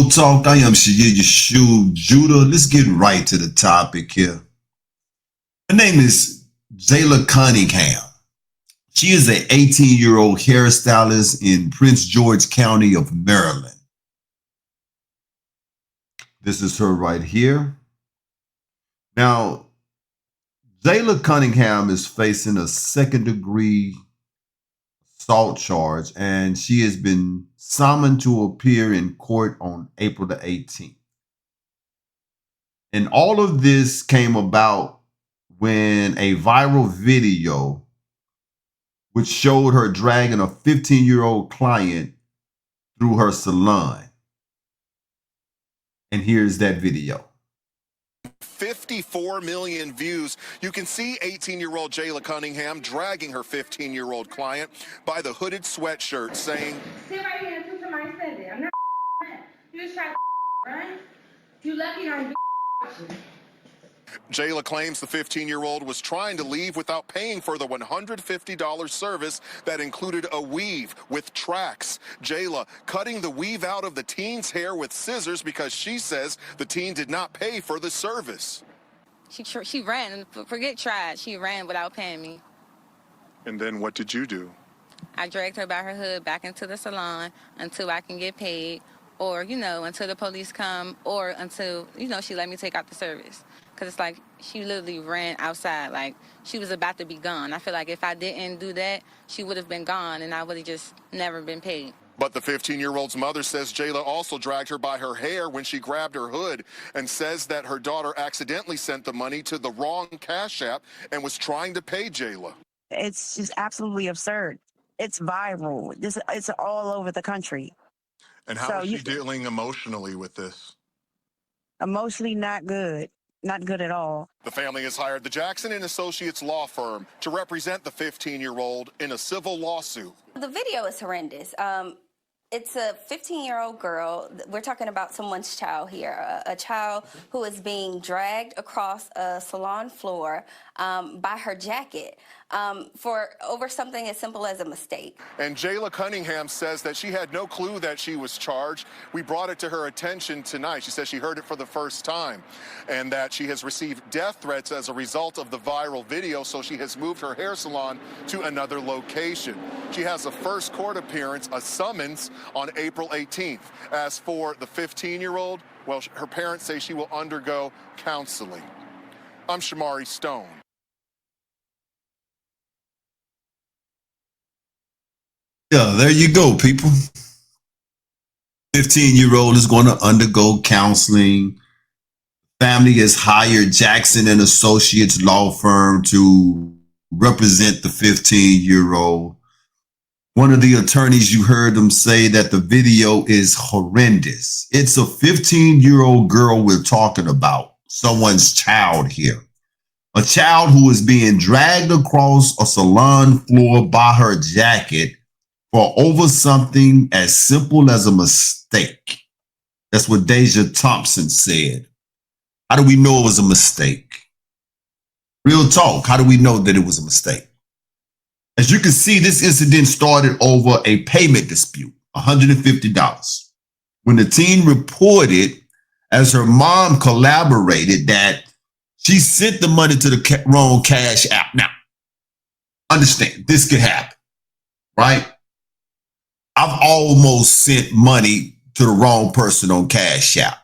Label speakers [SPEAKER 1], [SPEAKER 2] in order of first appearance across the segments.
[SPEAKER 1] Talk. I am Shia Yeshu Judah. Let's get right to the topic here. Her name is Jayla Cunningham. She is an 18-year-old hairstylist in Prince George County of Maryland. This is her right here. Now, Jayla Cunningham is facing a second-degree assault charge, and she has been summoned to appear in court on April the 18th. And all of this came about when a viral video which showed her dragging a 15-year-old client through her salon. And here's that video.
[SPEAKER 2] 54 million views. You can see 18-year-old Jayla Cunningham dragging her 15-year-old client by the hooded sweatshirt, saying,
[SPEAKER 3] "Sit right here until somebody says it. I'm not you just try to right? You lucky I ain't watching."
[SPEAKER 2] Jayla claims the 15-year-old was trying to leave without paying for the $150 service that included a weave with tracks. Jayla cutting the weave out of the teen's hair with scissors because she says the teen did not pay for the service.
[SPEAKER 4] She ran, forget tried, she ran without paying me.
[SPEAKER 2] And then what did you do?
[SPEAKER 4] I dragged her by her hood back into the salon until I can get paid, or, until the police come, or until, she let me take out the service. Because it's like she literally ran outside like she was about to be gone. I feel like if I didn't do that, she would have been gone and I would have just never been paid.
[SPEAKER 2] But the 15-year-old's mother says Jayla also dragged her by her hair when she grabbed her hood, and says that her daughter accidentally sent the money to the wrong Cash App and was trying to pay Jayla.
[SPEAKER 5] It's just absolutely absurd. It's viral. It's all over the country.
[SPEAKER 2] And how is she dealing emotionally with this?
[SPEAKER 5] Emotionally, not good. Not good at all.
[SPEAKER 2] The family has hired the Jackson and Associates law firm to represent the 15-year-old in a civil lawsuit.
[SPEAKER 6] The video is horrendous. It's a 15-year-old girl. We're talking about someone's child here, a child who is being dragged across a salon floor by her jacket for over something as simple as a mistake.
[SPEAKER 2] And Jayla Cunningham says that she had no clue that she was charged. We brought it to her attention tonight. She says she heard it for the first time and that she has received death threats as a result of the viral video, so she has moved her hair salon to another location. She has a first court appearance, a summons, on April 18th. As for the 15-year-old, well, her parents say she will undergo counseling. I'm Shamari Stone.
[SPEAKER 1] Yeah, there you go, people. 15-year-old is going to undergo counseling. Family has hired Jackson and Associates law firm to represent the 15-year-old. One of the attorneys, you heard them say that the video is horrendous. It's a 15-year-old girl we're talking about, someone's child here. A child who is being dragged across a salon floor by her jacket for over something as simple as a mistake. That's what Deja Thompson said. How do we know it was a mistake? Real talk, how do we know that it was a mistake? As you can see, this incident started over a payment dispute, $150. When the teen reported, as her mom collaborated, that she sent the money to the wrong Cash App. Now, understand, this could happen, right? I've almost sent money to the wrong person on Cash App.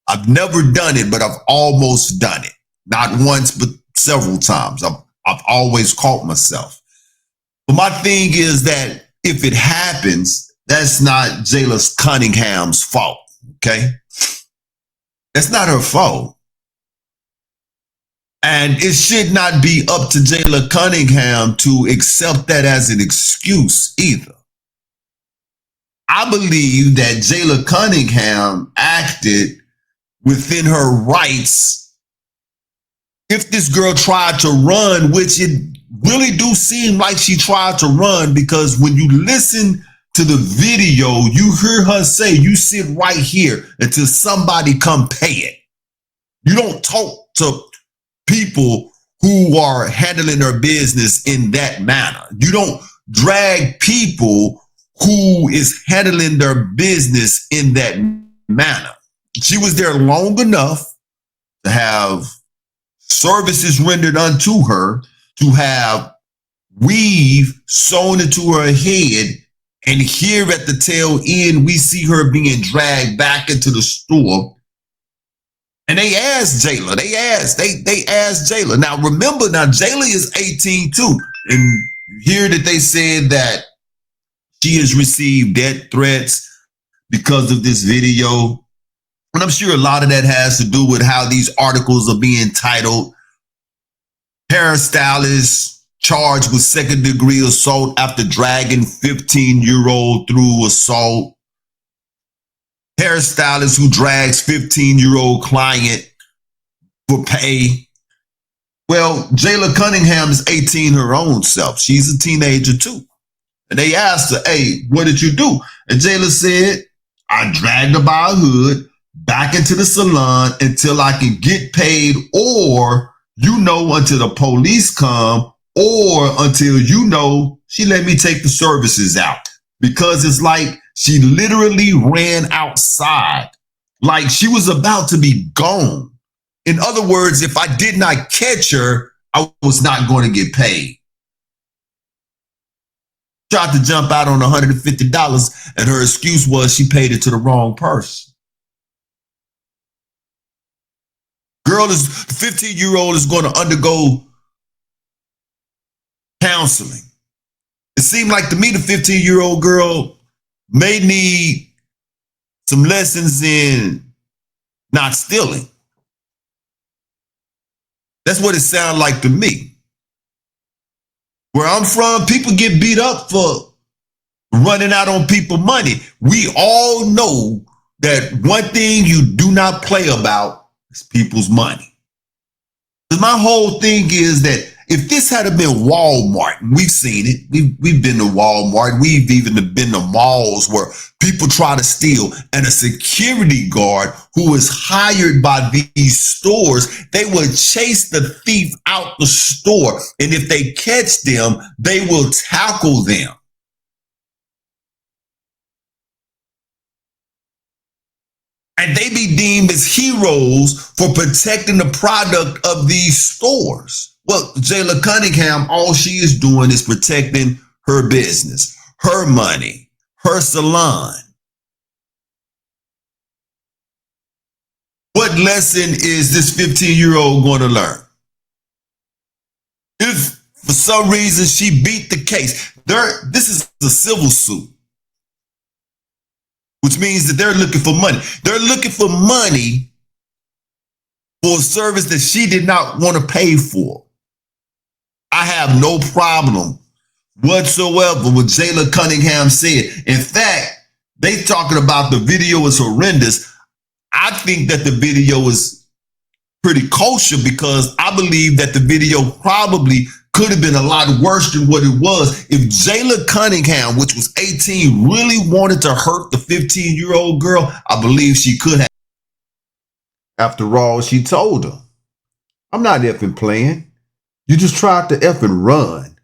[SPEAKER 1] I've never done it, but I've almost done it. Not once, but several times. I've always caught myself. But my thing is that if it happens, that's not Jayla Cunningham's fault, okay? That's not her fault. And it should not be up to Jayla Cunningham to accept that as an excuse either. I believe that Jayla Cunningham acted within her rights. If this girl tried to run, which it really do seem like she tried to run, because when you listen to the video, you hear her say, "You sit right here until somebody come pay it." You don't talk to people who are handling their business in that manner. You don't drag people who is handling their business in that manner. She was there long enough to have services rendered unto her, to have weave sewn into her head, and here at the tail end, we see her being dragged back into the store. And they asked Jayla, they asked Jayla. Now remember, Jayla is 18 too. And here that they said that she has received death threats because of this video. And I'm sure a lot of that has to do with how these articles are being titled. Hairstylist charged with second-degree assault after dragging 15-year-old through assault. Hairstylist who drags 15-year-old client for pay. Well, Jayla Cunningham is 18 her own self. She's a teenager too. And they asked her, hey, what did you do? And Jayla said, I dragged her by her hood back into the salon until I can get paid, or, until the police come, or until, she let me take the services out. Because it's like she literally ran outside, like she was about to be gone. In other words, if I did not catch her, I was not going to get paid. Tried to jump out on $150, and her excuse was she paid it to the wrong person. The 15-year-old is going to undergo counseling. It seemed like to me the 15-year-old girl may need some lessons in not stealing. That's what it sounded like to me. Where I'm from, people get beat up for running out on people's money. We all know that one thing you do not play about is people's money. My whole thing is that if this had been Walmart, we've seen it. We've been to Walmart. We've even been to malls where people try to steal, and a security guard who is hired by these stores, they will chase the thief out the store. And if they catch them, they will tackle them. And they be deemed as heroes for protecting the product of these stores. Well, Jayla Cunningham, all she is doing is protecting her business, her money, her salon. What lesson is this 15-year-old going to learn? If for some reason she beat the case, this is a civil suit, which means that they're looking for money. They're looking for money for a service that she did not want to pay for. I have no problem whatsoever with Jayla Cunningham said. In fact, they talking about the video is horrendous. I think that the video is pretty kosher because I believe that the video probably could have been a lot worse than what it was. If Jayla Cunningham, which was 18, really wanted to hurt the 15-year-old girl, I believe she could have. After all, she told her, I'm not effing playing. You just tried to effing run.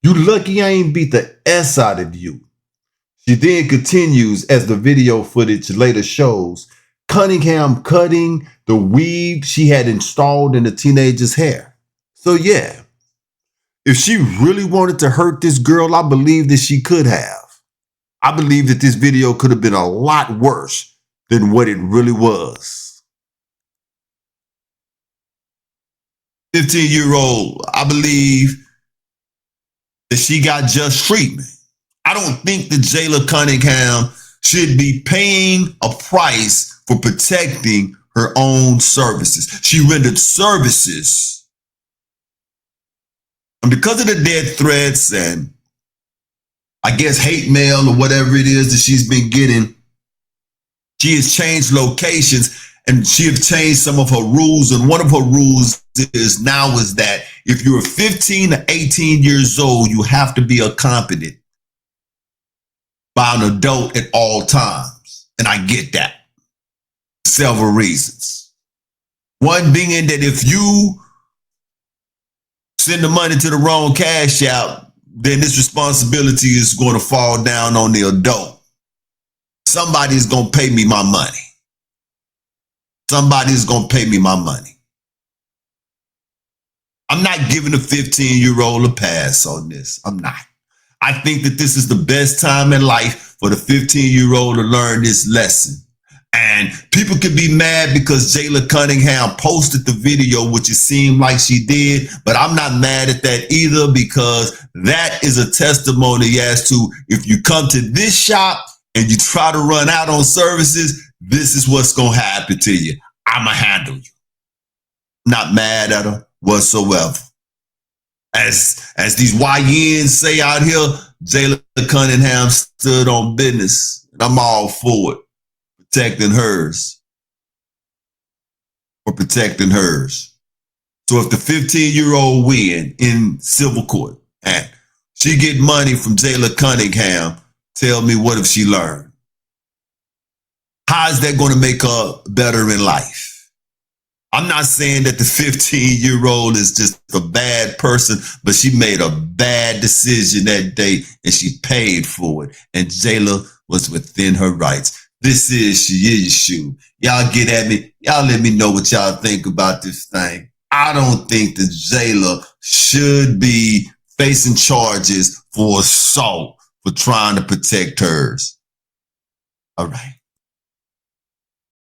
[SPEAKER 1] You lucky I ain't beat the S out of you. She then continues, as the video footage later shows, Cunningham cutting the weave she had installed in the teenager's hair. So yeah, if she really wanted to hurt this girl, I believe that she could have. I believe that this video could have been a lot worse than what it really was. 15-year-old, I believe that she got just treatment. I don't think that Jayla Cunningham should be paying a price for protecting her own services. She rendered services. And because of the death threats and I guess hate mail or whatever it is that she's been getting, she has changed locations and she has changed some of her rules. And one of her rules is that if you're 15 to 18 years old, you have to be accompanied by an adult at all times. And I get that. Several reasons. One being that if you send the money to the wrong cash out, then this responsibility is going to fall down on the adult. Somebody is going to pay me my money. somebody's going to pay me my money. I'm not giving a 15-year-old a pass on this. I'm not. I think that this is the best time in life for the 15-year-old to learn this lesson. And people could be mad because Jayla Cunningham posted the video, which it seemed like she did, but I'm not mad at that either, because that is a testimony as to, if you come to this shop and you try to run out on services, this is what's going to happen to you. I'm going to handle you. Not mad at her whatsoever. As these YNs say out here, Jayla Cunningham stood on business, and I'm all for it. Protecting hers. Or protecting hers. So if the 15-year-old win in civil court and she get money from Jayla Cunningham, tell me, what if she learned? How is that going to make her better in life? I'm not saying that the 15-year-old is just a bad person, but she made a bad decision that day and she paid for it. And Jayla was within her rights. This is She Is You. Y'all get at me. Y'all let me know what y'all think about this thing. I don't think that Jayla should be facing charges for assault for trying to protect hers. All right.